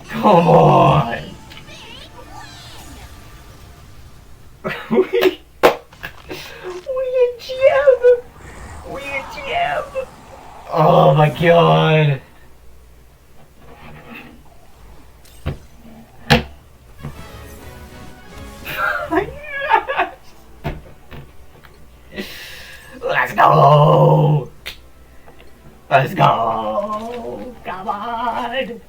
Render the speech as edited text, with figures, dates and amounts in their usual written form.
Come on! we a gem! We a gem! Oh my god! Let's go! Let's go! Come on!